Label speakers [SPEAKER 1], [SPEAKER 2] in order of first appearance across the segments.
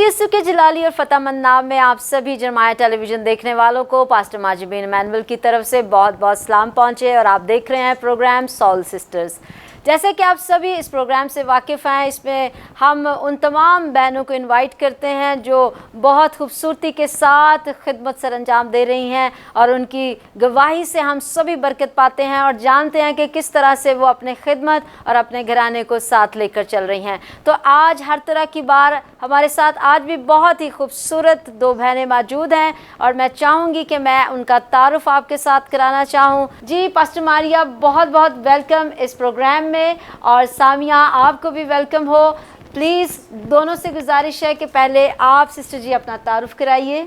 [SPEAKER 1] यीशु के जलाली और फतेहमंद नाम में आप सभी जरमाया टेलीविज़न देखने वालों को पास्टर माजिबीन इमैनुअल की तरफ से बहुत बहुत सलाम पहुँचे और आप देख रहे हैं प्रोग्राम सॉल सिस्टर्स। जैसे कि आप सभी इस प्रोग्राम से वाकिफ़ हैं, इसमें हम उन तमाम बहनों को इनवाइट करते हैं जो बहुत खूबसूरती के साथ खिदमत सर अंजाम दे रही हैं और उनकी गवाही से हम सभी बरकत पाते हैं और जानते हैं कि किस तरह से वो अपने खिदमत और अपने घराने को साथ लेकर चल रही हैं। तो आज हर तरह की बार हमारे साथ आज भी बहुत ही खूबसूरत दो बहनें मौजूद हैं और मैं चाहूँगी कि मैं उनका तारुफ आपके साथ कराना चाहूँ। जी पास्टर मारिया, बहुत बहुत वेलकम इस प्रोग्राम में, और सामिया आपको भी वेलकम हो। प्लीज़ दोनों से गुजारिश है कि पहले आप सिस्टर जी अपना तारुफ कराइए।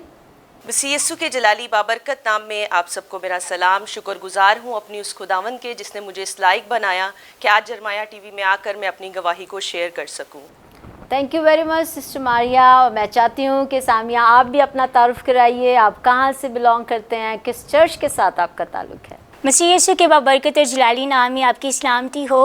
[SPEAKER 2] मसीह यीशु के जलाली बाबरकत नाम में आप सबको मेरा सलाम। शुक्रगुजार हूँ अपनी उस खुदावन के जिसने मुझे इस लायक बनाया कि आज जरमाया टीवी में आकर मैं अपनी गवाही को शेयर कर सकूँ।
[SPEAKER 1] Thank you very much sister Maria. और मैं चाहती हूँ कि सामिया आप भी अपना तारुफ कराइए, आप कहाँ से बिलोंग करते हैं, किस चर्च के साथ आपका ताल्लुक़ है।
[SPEAKER 3] मसीह यीशु के बाबरकत और जलाली नाम में आपकी सलामती हो।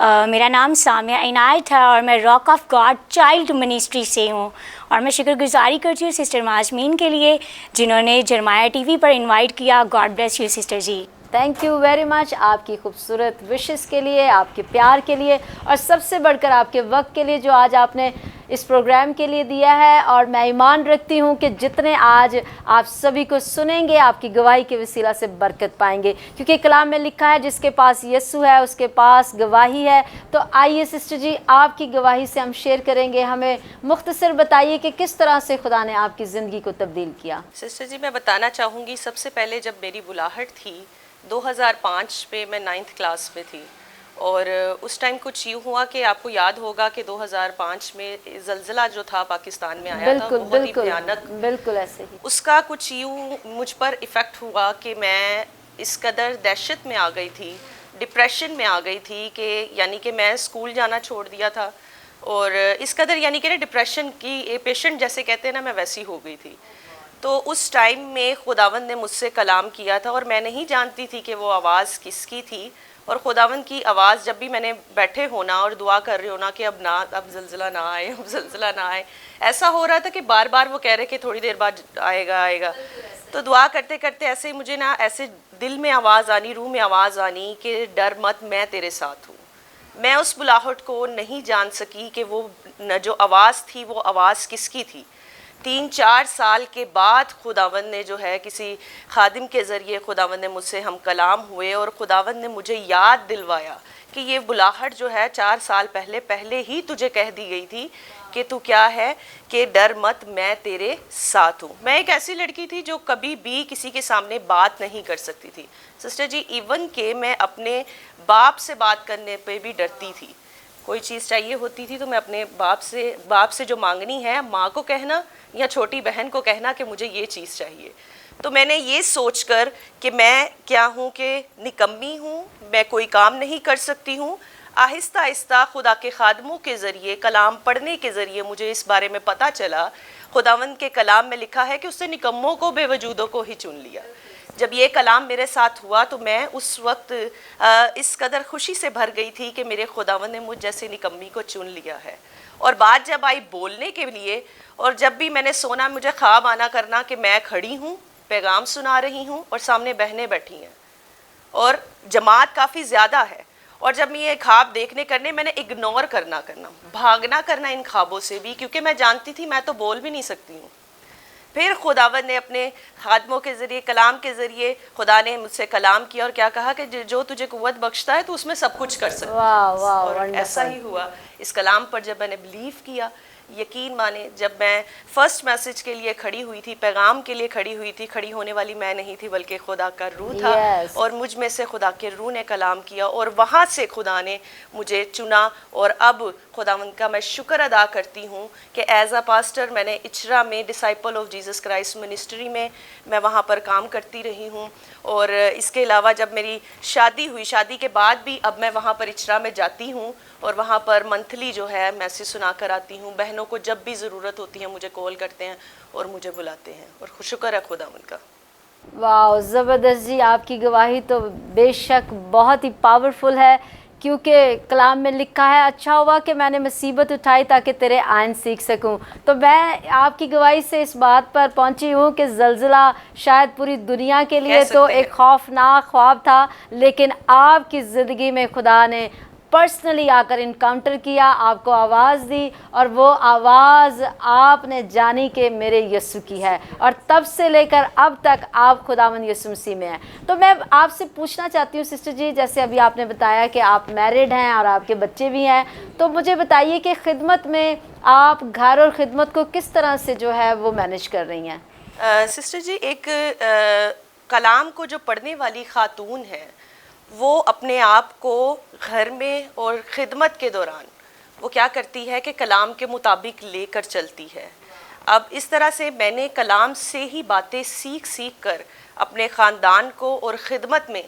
[SPEAKER 3] मेरा नाम सामिया इनायत है और मैं rock of God child ministry से हूँ और मैं शुक्रगुजारी करती हूँ सिस्टर माजमीन के लिए जिन्होंने जरमाया टीवी पर इनवाइट किया। God bless you sister ji.
[SPEAKER 1] Thank you very much आपकी खूबसूरत विशेस के लिए, आपके प्यार के लिए और सबसे बढ़कर आपके वक्त के लिए जो आज आपने इस प्रोग्राम के लिए दिया है। और मैं ईमान रखती हूँ कि जितने आज आप सभी को सुनेंगे आपकी गवाही के वसीला से बरकत पाएंगे, क्योंकि कलाम में लिखा है जिसके पास यीशु है उसके पास गवाही है। तो आइए सिस्टर जी आपकी गवाही से हम शेयर करेंगे। हमें मुख्तसर बताइए कि किस तरह से खुदा ने आपकी ज़िंदगी को तब्दील किया।
[SPEAKER 2] सिस्टर जी मैं बताना चाहूँगी, सबसे पहले जब मेरी बुलाहट थी 2005 में, मैं 9th क्लास में थी और उस टाइम कुछ यूँ हुआ कि आपको याद होगा कि 2005 में ज़लज़ला जो था पाकिस्तान में आया था, बहुत ही भयानक।
[SPEAKER 1] बिल्कुल ऐसे ही
[SPEAKER 2] उसका कुछ यूँ मुझ पर इफ़ेक्ट हुआ कि मैं इस कदर दहशत में आ गई थी, डिप्रेशन में आ गई थी कि यानी कि मैं स्कूल जाना छोड़ दिया था और इस कदर यानी कि डिप्रेशन की पेशेंट जैसे कहते हैं ना, मैं वैसी हो गई थी। तो उस टाइम में खुदावंद ने मुझसे कलाम किया था और मैं नहीं जानती थी कि वो आवाज़ किसकी थी। और खुदावंद की आवाज़ जब भी मैंने बैठे होना और दुआ कर रहे होना कि अब ज़लज़ला ना आए, अब ज़लज़ला ना आए, ऐसा हो रहा था कि बार बार वो कह रहे कि थोड़ी देर बाद आएगा आएगा। तो दुआ करते करते ऐसे ही मुझे ना ऐसे दिल में आवाज़ आनी, रूह में आवाज़ आनी कि डर मत, मैं तेरे साथ हूँ। मैं उस बुलाहट को नहीं जान सकी कि वो जो आवाज़ थी वो आवाज़ किसकी थी। 3-4 साल के बाद खुदावंद ने जो है किसी खादिम के ज़रिए खुदावंद ने मुझसे हम कलाम हुए और खुदावंद ने मुझे याद दिलवाया कि ये बुलाहट जो है 4 साल पहले ही तुझे कह दी गई थी कि तू क्या है, कि डर मत, मैं तेरे साथ हूँ। मैं एक ऐसी लड़की थी जो कभी भी किसी के सामने बात नहीं कर सकती थी सिस्टर जी, इवन कि मैं अपने बाप से बात करने पे भी डरती थी। कोई चीज़ चाहिए होती थी तो मैं अपने बाप से जो मांगनी है, माँ को कहना या छोटी बहन को कहना कि मुझे ये चीज़ चाहिए। तो मैंने ये सोचकर कि मैं क्या हूँ कि निकम्मी हूँ, मैं कोई काम नहीं कर सकती हूँ, आहिस्ता आहिस्ता खुदा के खादमों के ज़रिए, कलाम पढ़ने के ज़रिए मुझे इस बारे में पता चला। खुदावंद के कलाम में लिखा है कि उसने निकम्मों को, बेवजूदों को ही चुन लिया। जब ये कलाम मेरे साथ हुआ तो मैं उस वक्त इस कदर खुशी से भर गई थी कि मेरे खुदावंद ने मुझ जैसे निकम्मी को चुन लिया है। और बात जब आई बोलने के लिए, और जब भी मैंने सोना मुझे ख्वाब आना करना कि मैं खड़ी हूँ, पैगाम सुना रही हूँ और सामने बहनें बैठी हैं और जमात काफ़ी ज़्यादा है, और जब मैं ये ख्वाब देखने करने मैंने इग्नोर करना भागना करना इन ख्वाबों से भी, क्योंकि मैं जानती थी मैं तो बोल भी नहीं सकती हूँ। फिर खुदावंद ने अपने खादमों के ज़रिए, कलाम के ज़रिए खुदा ने मुझसे कलाम किया और क्या कहा कि जो तुझे कुव्वत बख्शता है तो उसमें सब कुछ कर सकता है। और ऐसा ही हुआ। इस कलाम पर जब मैंने बिलीव किया, यकीन माने, जब मैं फर्स्ट मैसेज के लिए खड़ी हुई थी, पैगाम के लिए खड़ी हुई थी, खड़ी होने वाली मैं नहीं थी बल्कि खुदा का रूह था। और मुझ में से खुदा के रूह ने कलाम किया और वहाँ से खुदा ने मुझे चुना। और अब खुदावंद का मैं शुक्र अदा करती हूँ कि एज अ पास्टर मैंने इचरा में disciple of Jesus Christ ministry में मैं वहाँ पर काम करती रही हूँ। और इसके अलावा जब मेरी शादी हुई, शादी के बाद भी अब मैं वहाँ पर इचरा में जाती हूँ और वहाँ पर मंथली जो है मैसेज सुना कर आती हूँ। बहनों को जब भी ज़रूरत होती है मुझे कॉल करते हैं और मुझे बुलाते हैं, और शुक्र है खुदावंद का।
[SPEAKER 1] वाह, ज़बरदस्त जी। आपकी गवाही तो बेशक बहुत ही पावरफुल है क्योंकि कलाम में लिखा है, अच्छा हुआ कि मैंने मुसीबत उठाई ताकि तेरे आइन सीख सकूं। तो मैं आपकी गवाही से इस बात पर पहुंची हूं कि ज़लज़ला शायद पूरी दुनिया के लिए तो एक खौफनाक ख्वाब था, लेकिन आपकी ज़िंदगी में खुदा ने पर्सनली आकर इनकाउंटर किया, आपको आवाज़ दी, और वो आवाज़ आपने जानी कि मेरे यीशु की है, और तब से लेकर अब तक आप खुदावंद यीशु मसीह में हैं। तो मैं आपसे पूछना चाहती हूँ सिस्टर जी, जैसे अभी आपने बताया कि आप मैरिड हैं और आपके बच्चे भी हैं, तो मुझे बताइए कि खिदमत में आप घर और ख़िदमत को किस तरह से जो है वो मैनेज कर रही हैं?
[SPEAKER 2] सिस्टर जी, एक कलाम को जो पढ़ने वाली खातून है वो अपने आप को घर में और ख़िदमत के दौरान वो क्या करती है कि कलाम के मुताबिक लेकर चलती है। अब इस तरह से मैंने कलाम से ही बातें सीख कर अपने ख़ानदान को और ख़िदमत में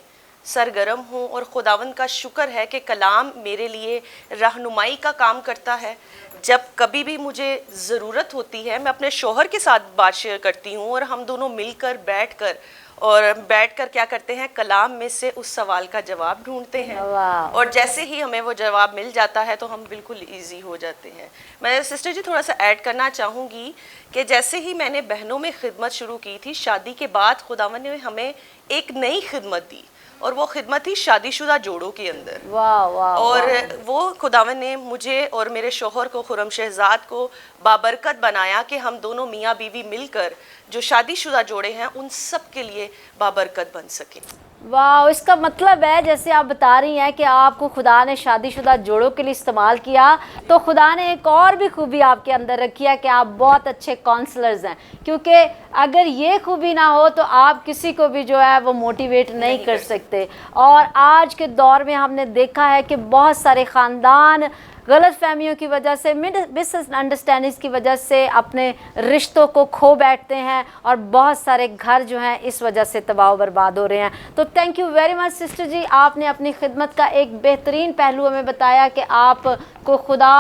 [SPEAKER 2] सरगर्म हूँ, और खुदावंद का शुक्र है कि कलाम मेरे लिए रहनुमाई का काम करता है। जब कभी भी मुझे ज़रूरत होती है, मैं अपने शौहर के साथ बात शेयर करती हूँ, और हम दोनों मिलकर बैठकर क्या करते हैं, कलाम में से उस सवाल का जवाब ढूंढते हैं, और जैसे ही हमें वो जवाब मिल जाता है तो हम बिल्कुल इजी हो जाते हैं। मैं सिस्टर जी थोड़ा सा ऐड करना चाहूँगी कि जैसे ही मैंने बहनों में खिदमत शुरू की थी, शादी के बाद खुदावंद ने हमें एक नई खिदमत दी, और वो खिदमत थी शादीशुदा जोड़ों के अंदर। और वो खुदावंद ने मुझे और मेरे शौहर को, खुरम शहजाद को, बाबरकत बनाया कि हम दोनों मियाँ बीवी मिलकर जो शादीशुदा जोड़े हैं उन सब के लिए बाबरकत बन सकें।
[SPEAKER 1] वाह, इसका मतलब है जैसे आप बता रही हैं कि आपको खुदा ने शादीशुदा जोड़ों के लिए इस्तेमाल किया, तो खुदा ने एक और भी खूबी आपके अंदर रखी है कि आप बहुत अच्छे काउंसलर्स हैं, क्योंकि अगर ये खूबी ना हो तो आप किसी को भी जो है वो मोटिवेट नहीं कर सकते। और आज के दौर में हमने देखा है कि बहुत सारे ख़ानदान गलत फहमियों की वजह से, मिसअंडरस्टैंडिंग्स की वजह से अपने रिश्तों को खो बैठते हैं, और बहुत सारे घर जो हैं इस वजह से तबाह बर्बाद हो रहे हैं। तो thank you very much sister ji, आपने अपनी खिदमत का एक बेहतरीन पहलू हमें बताया कि आपको खुदा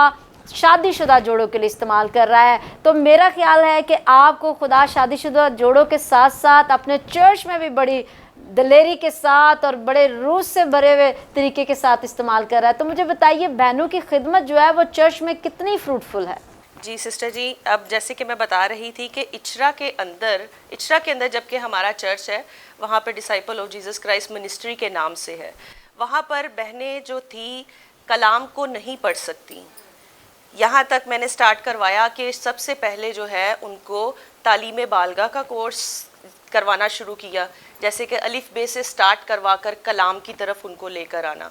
[SPEAKER 1] शादीशुदा जोड़ों के लिए इस्तेमाल कर रहा है। तो मेरा ख्याल है कि आपको खुदा शादीशुदा जोड़ों के साथ साथ अपने चर्च में भी बड़ी दलेरी के साथ और बड़े रूस से भरे हुए तरीके के साथ इस्तेमाल कर रहा है। तो मुझे बताइए, बहनों की खिदमत जो है वो चर्च में कितनी फ्रूटफुल है?
[SPEAKER 2] जी सिस्टर जी, अब जैसे कि मैं बता रही थी कि इचरा के अंदर जबकि हमारा चर्च है, वहाँ पर disciple of Jesus Christ ministry के नाम से है, वहाँ पर बहनें जो थी कलाम को नहीं पढ़ सकती। यहाँ तक मैंने स्टार्ट करवाया कि सबसे पहले जो है उनको तालीम बालगा का कोर्स करवाना शुरू किया, जैसे कि अलिफ बे से स्टार्ट करवा कर कलाम की तरफ उनको लेकर आना।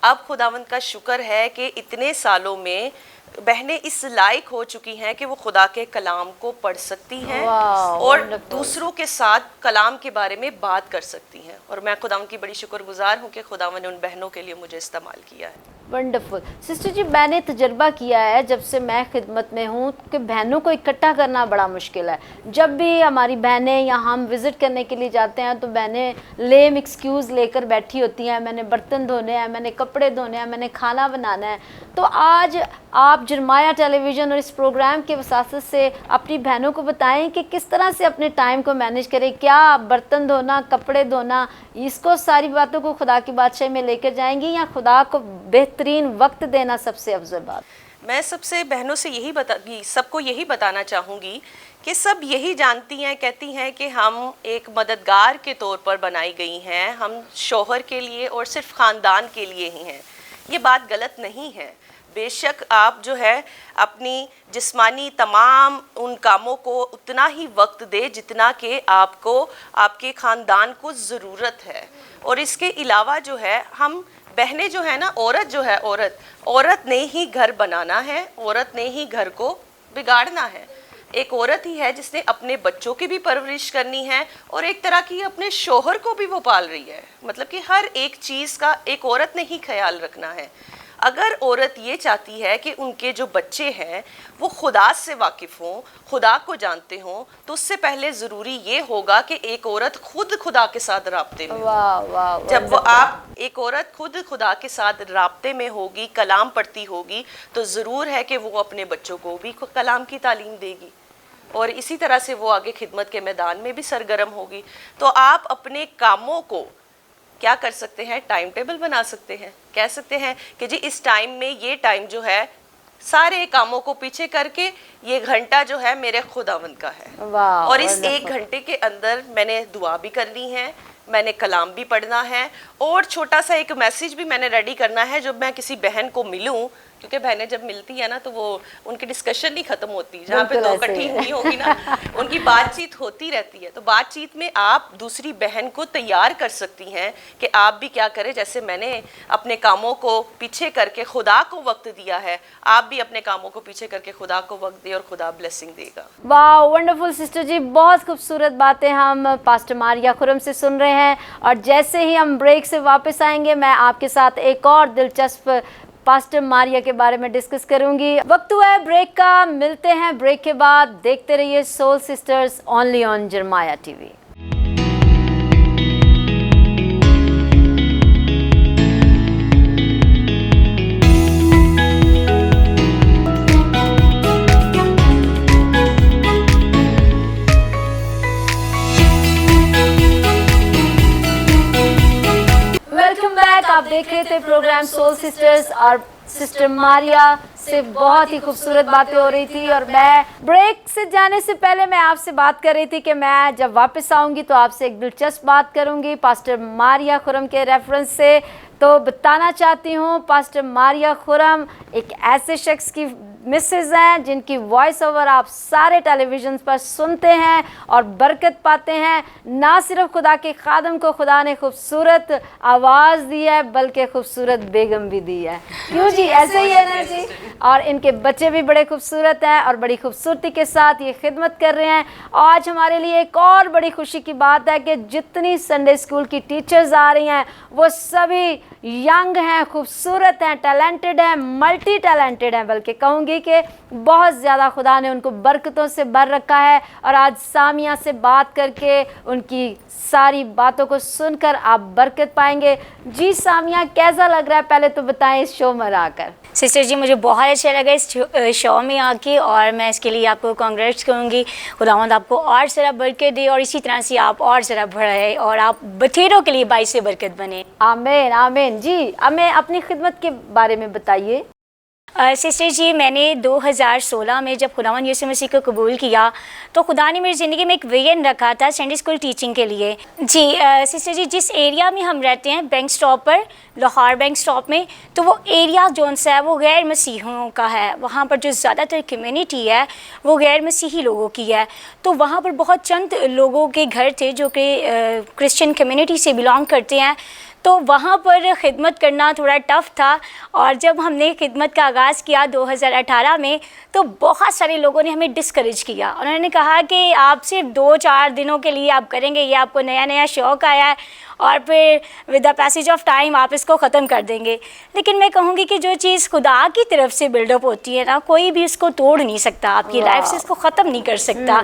[SPEAKER 2] अब खुदावंद का शुक्र है कि इतने सालों में बहनें इस लायक हो चुकी हैं कि वो खुदा के कलाम को पढ़ सकती हैं और दूसरों के साथ कलाम के बारे में बात कर सकती हैं, और मैं खुदावंद की बड़ी शुक्रगुजार हूँ कि खुदावंद ने उन बहनों के लिए मुझे इस्तेमाल किया है।
[SPEAKER 1] वंडरफुल सिस्टर जी, मैंने तजर्बा किया है जब से मैं खिदमत में हूँ कि बहनों को इकट्ठा करना बड़ा मुश्किल है। जब भी हमारी बहनें या हम विज़िट करने के लिए जाते हैं तो बहनें लेम एक्सक्यूज़ लेकर बैठी होती हैं, मैंने बर्तन धोने हैं, मैंने कपड़े धोने हैं, मैंने खाना बनाना है। तो आज आप जरमाया टेलीविज़न और इस प्रोग्राम के वसासत से अपनी बहनों को बताएं कि किस तरह से अपने टाइम को मैनेज करें, क्या बर्तन धोना, कपड़े धोना, इसको सारी बातों को खुदा की बादशाही में लेकर जाएंगी, या खुदा को बेहतरीन वक्त देना सबसे अफजल बात?
[SPEAKER 2] मैं सबसे बहनों से सबको यही बताना चाहूँगी कि सब यही जानती हैं, कहती हैं कि हम एक मददगार के तौर पर बनाई गई हैं, हम शौहर के लिए और सिर्फ ख़ानदान के लिए ही हैं। ये बात गलत नहीं है। बेशक आप जो है अपनी जिस्मानी तमाम उन कामों को उतना ही वक्त दे जितना कि आपको आपके ख़ानदान को ज़रूरत है। और इसके अलावा जो है हम बहनें जो है ना, औरत ने ही घर बनाना है, औरत ने ही घर को बिगाड़ना है। एक औरत ही है जिसने अपने बच्चों की भी परवरिश करनी है और एक तरह की अपने शौहर को भी वो पाल रही है। मतलब कि हर एक चीज़ का एक औरत ने ही ख्याल रखना है। अगर औरत ये चाहती है कि उनके जो बच्चे हैं वो खुदा से वाकिफ़ हों, खुदा को जानते हों, तो उससे पहले ज़रूरी ये होगा कि एक औरत खुद खुदा के साथ राब्ते में हो। जब वो एक औरत खुद खुदा के साथ राब्ते में होगी, कलाम पढ़ती होगी, तो ज़रूर है कि वो अपने बच्चों को भी कलाम की तालीम देगी और इसी तरह से वो आगे खिदमत के मैदान में भी सरगर्म होगी। तो आप अपने कामों को क्या कर सकते हैं, टाइम टेबल बना सकते हैं کہہ سکتے ہیں کہ جی اس ٹائم میں یہ ٹائم جو ہے سارے کاموں کو پیچھے کر کے یہ گھنٹہ جو ہے میرے خداوند کا ہے، اور اس ایک گھنٹے کے اندر میں نے دعا بھی کرنی ہے، میں نے کلام بھی پڑھنا ہے، اور چھوٹا سا ایک میسیج بھی میں نے ریڈی کرنا ہے جب میں کسی بہن کو ملوں، کیونکہ بہنیں جب ملتی ہیں نا تو وہ ان کی ڈسکشن نہیں ختم ہوتی، جہاں پہ دو اکٹھی ہوئی ہوگی نا ان کی بات چیت ہوتی رہتی ہے، تو بات چیت میں آپ دوسری بہن کو تیار کر سکتی ہیں کہ آپ بھی کیا کریں، جیسے میں نے اپنے کاموں کو پیچھے کر کے خدا کو وقت دیا ہے، آپ بھی اپنے کاموں کو پیچھے کر کے خدا کو وقت دیں اور خدا بلیسنگ دے گا۔
[SPEAKER 1] واو ونڈرفل سسٹر جی، بہت خوبصورت باتیں ہم پاسٹر ماریا خرم سے سن رہے ہیں، اور جیسے ہی ہم بریک سے واپس آئیں گے میں آپ کے ساتھ ایک اور دلچسپ پاسٹر ماریا کے بارے میں ڈسکس کروں گی۔ وقت ہوا ہے بریک کا، ملتے ہیں بریک کے بعد، دیکھتے رہیے soul sisters only on Jeremiah T V. آپ دیکھ رہے تھے پروگرام سول سسٹرز، اور سسٹر ماریا سے بہت ہی خوبصورت باتیں ہو رہی تھی، اور میں بریک سے جانے سے پہلے میں آپ سے بات کر رہی تھی کہ میں جب واپس آؤں گی تو آپ سے ایک دلچسپ بات کروں گی پاسٹر ماریا خرم کے ریفرنس سے۔ تو بتانا چاہتی ہوں پاسٹر ماریا خرم ایک ایسے شخص کی مسز ہیں جن کی وائس اوور آپ سارے ٹیلی ویژنز پر سنتے ہیں اور برکت پاتے ہیں۔ نہ صرف خدا کے خادم کو خدا نے خوبصورت آواز دی ہے بلکہ خوبصورت بیگم بھی دی ہے، کیوں جی؟ ایسے ہی ہے نا جی؟ اور ان کے بچے بھی بڑے خوبصورت ہیں اور بڑی خوبصورتی کے ساتھ یہ خدمت کر رہے ہیں۔ آج ہمارے لیے ایک اور بڑی خوشی کی بات ہے کہ جتنی سنڈے اسکول کی ٹیچرز آ رہی ہیں وہ سبھی ینگ ہیں، خوبصورت ہیں، ٹیلنٹڈ ہیں، ملٹی ٹیلنٹڈ ہیں، بلکہ کہوں گی کہ بہت زیادہ خدا نے ان کو برکتوں سے بھر رکھا ہے۔ اور آج سامیہ سے بات کر کے ان کی ساری باتوں کو سن کر آپ برکت پائیں گے۔ جی سامیہ، کیسا لگ رہا ہے پہلے تو بتائیں اس شو میں آ کر؟
[SPEAKER 3] سسٹر جی مجھے بہت اچھا لگا اس شو میں آ کے، اور میں اس کے لیے آپ کو کانگریٹس کروں گی۔ خداوند آپ کو اور ذرا برکت دے، اور اسی طرح سے آپ اور ذرا بڑھائے اور آپ بتھیروں کے لیے باعث برکت بنے۔
[SPEAKER 1] آمین آمین۔ جی ہمیں اپنی خدمت کے بارے میں بتائیے۔
[SPEAKER 3] سسٹر جی میں نے 2016 میں جب خداوند یسوع مسیح کو قبول کیا تو خدا نے میری زندگی میں ایک ویژن رکھا تھا سنڈے اسکول ٹیچنگ کے لیے۔ جی سسٹر جی جس ایریا میں ہم رہتے ہیں بینک اسٹاپ پر، لاہور بینک اسٹاپ میں، تو وہ ایریا جون سا ہے وہ غیر مسیحیوں کا ہے، وہاں پر جو زیادہ تر کمیونٹی ہے وہ غیر مسیحی لوگوں کی ہے۔ تو وہاں پر بہت چند لوگوں کے گھر تھے جو کہ کرسچن کمیونٹی سے بلانگ کرتے ہیں، تو وہاں پر خدمت کرنا تھوڑا ٹف تھا۔ اور جب ہم نے خدمت کا آغاز کیا 2018 میں تو بہت سارے لوگوں نے ہمیں ڈسکریج کیا، انہوں نے کہا کہ آپ صرف 2-4 دنوں کے لیے آپ کریں گے، یہ آپ کو نیا نیا شوق آیا ہے اور پھر with the passage of time آپ اس کو ختم کر دیں گے۔ لیکن میں کہوں گی کہ جو چیز خدا کی طرف سے بلڈ اپ ہوتی ہے نا، کوئی بھی اس کو توڑ نہیں سکتا، آپ کی لائف سے اس کو ختم نہیں کر سکتا۔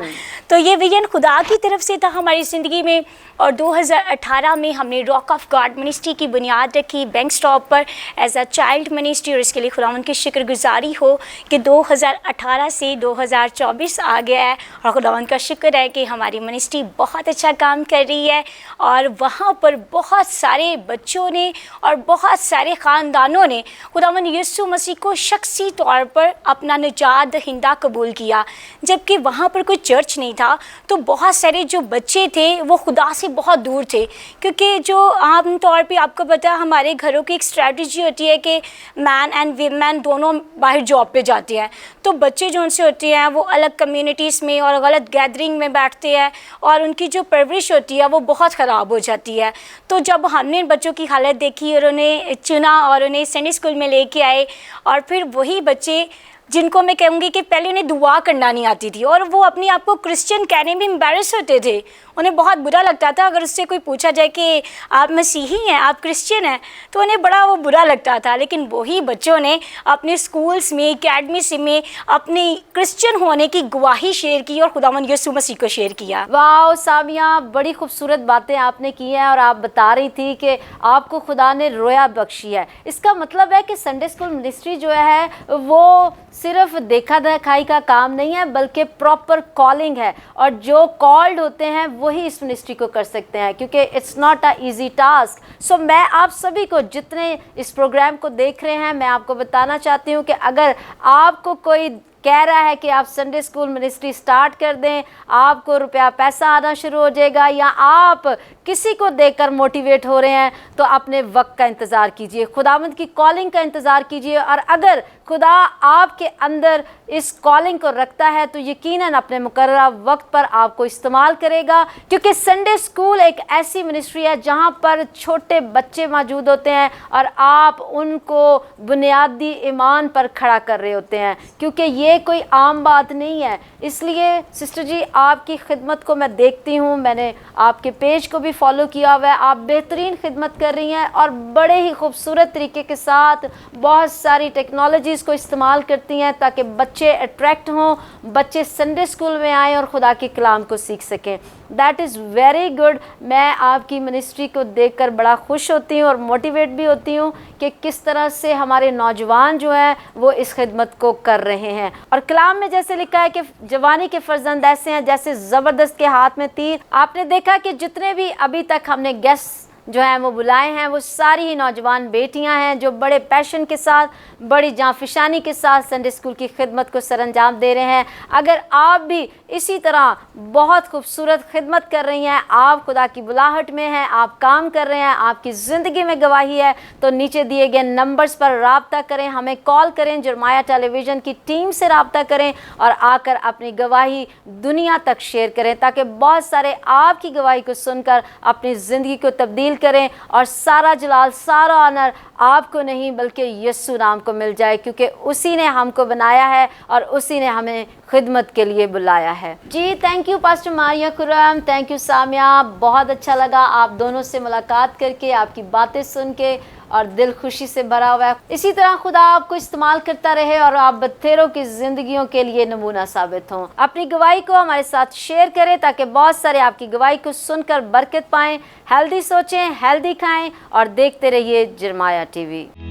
[SPEAKER 3] تو یہ ویژن خدا کی طرف سے تھا ہماری زندگی میں، اور 2018 میں ہم نے راک آف گاڈ منسٹری کی بنیاد رکھی bank stop per as a child ministry, اور اس کے لیے خداوند کی شکر گزاری ہو کہ 2018 سے 2024 آ گیا ہے، اور خداوند کا شکر ہے کہ ہماری منسٹری بہت اچھا کام کر رہی ہے، اور وہاں پر بہت سارے بچوں نے اور بہت سارے خاندانوں نے خداوند یسوع مسیح کو شخصی طور پر اپنا نجات دہندہ قبول کیا۔ جبکہ وہاں پر کوئی چرچ نہیں تھا تو بہت سارے جو بچے تھے وہ خدا سے بہت دور تھے، کیونکہ جو عام طور پہ آپ کو پتہ ہے ہمارے گھروں کی ایک اسٹریٹجی ہوتی ہے کہ مین اینڈ ویمن دونوں باہر جاب پہ جاتے ہیں، تو بچے جو ان سے ہوتے ہیں وہ الگ کمیونٹیز میں اور غلط گیدرنگ میں بیٹھتے ہیں، اور ان کی جو پرورش ہوتی ہے وہ بہت خراب ہو جاتی ہے۔ تو جب ہم نے ان بچوں کی حالت دیکھی اور انہیں چنا اور انہیں سنڈے اسکول میں لے کے آئے، اور پھر وہی بچے جن کو میں کہوں گی کہ پہلے انہیں دعا کرنا نہیں آتی تھی، اور وہ اپنے آپ کو کرسچن کہنے میں امبیرس ہوتے تھے، انہیں بہت برا لگتا تھا اگر اس سے کوئی پوچھا جائے کہ آپ مسیحی ہیں، آپ کرسچن ہیں، تو انہیں بڑا وہ برا لگتا تھا۔ لیکن وہی بچوں نے اپنے اسکولس میں، اکیڈمیز میں اپنی کرسچن ہونے کی گواہی شیئر کی اور خداوند یسوع مسیح کو شیئر کیا۔
[SPEAKER 1] واو سامیہ، بڑی خوبصورت باتیں آپ نے کی ہیں، اور آپ بتا رہی تھی کہ آپ کو خدا نے رویا بخشی ہے۔ اس کا مطلب ہے کہ سنڈے اسکول منسٹری جو ہے وہ सिर्फ देखा दिखाई का काम नहीं है बल्कि प्रॉपर कॉलिंग है, और जो कॉल्ड होते हैं वही इस मिनिस्ट्री को कर सकते हैं, क्योंकि it's not a easy task. So मैं आप सभी को जितने इस प्रोग्राम को देख रहे हैं, मैं आपको बताना चाहती हूँ कि अगर आपको कोई कह रहा है कि आप संडे स्कूल मिनिस्ट्री स्टार्ट कर दें, आपको रुपया पैसा आना शुरू हो जाएगा, या आप किसी को देखकर मोटिवेट हो रहे हैं, तो अपने वक्त का इंतज़ार कीजिए, खुदावंद की कॉलिंग का इंतज़ार कीजिए। और अगर खुदा आपके अंदर इस कॉलिंग को रखता है तो यकीनन अपने मुकर्ररा वक्त पर आपको इस्तेमाल करेगा, क्योंकि संडे स्कूल एक ऐसी मिनिस्ट्री है जहाँ पर छोटे बच्चे मौजूद होते हैं और आप उनको बुनियादी ईमान पर खड़ा कर रहे होते हैं, क्योंकि ये कोई आम बात नहीं है। इसलिए सिस्टर जी, आपकी खिदमत को मैं देखती हूँ, मैंने आपके पेज को भी फॉलो किया हुआ है, आप बेहतरीन खिदमत कर रही हैं और बड़े ही खूबसूरत तरीके के साथ बहुत सारी टेक्नोलॉजीज़ को इस्तेमाल करती हैं ताकि बच्चे अट्रैक्ट हों, बच्चे संडे स्कूल में आएँ और खुदा के कलाम को सीख सकें। That is very good. मैं आपकी मिनिस्ट्री को देखकर बड़ा खुश होती हूँ और मोटिवेट भी होती हूँ कि किस तरह से हमारे नौजवान जो हैं वो इस खिदमत को कर रहे हैं। और कलाम में जैसे लिखा है कि जवानी के फर्जंद ऐसे हैं जैसे ज़बरदस्त के हाथ में तीर। आपने देखा कि जितने भी अभी तक हमने गेस्ट जो हैं वो बुलाए हैं, वो सारी ही नौजवान बेटियां हैं जो बड़े पैशन के साथ, बड़ी जांफिशानी के साथ संडे स्कूल की खिदमत को सरअंजाम दे रहे हैं। अगर आप भी इसी तरह बहुत खूबसूरत खिदमत कर रही हैं, आप खुदा की बुलाहट में हैं, आप काम कर रहे हैं, आपकी ज़िंदगी में गवाही है, तो नीचे दिए गए नंबर्स पर राब्ता करें, हमें कॉल करें, जरमाया टेलीविज़न की टीम से राब्ता करें और आकर अपनी गवाही दुनिया तक शेयर करें, ताकि बहुत सारे आपकी गवाही को सुनकर अपनी ज़िंदगी को तब्दील करें और सारा जलाल, सारा ऑनर आपको नहीं बल्कि यीशु नाम को मिल जाए, क्योंकि उसी ने हमको बनाया है और उसी ने हमें खिदमत के लिए बुलाया है। जी, thank you pastor Maria Kuram, thank you Samia. बहुत अच्छा लगा आप दोनों से मुलाकात करके, आपकी बातें सुन के, और दिल खुशी से भरा हुआ है। इसी तरह खुदा आपको इस्तेमाल करता रहे और आप बत्तेरों की ज़िंदगियों के लिए नमूना साबित हों। अपनी गवाही को हमारे साथ शेयर करें ताकि बहुत सारे आपकी गवाही को सुनकर बरकत पाएं। हेल्दी सोचें, हेल्दी खाएं और देखते रहिए जरमाया टीवी।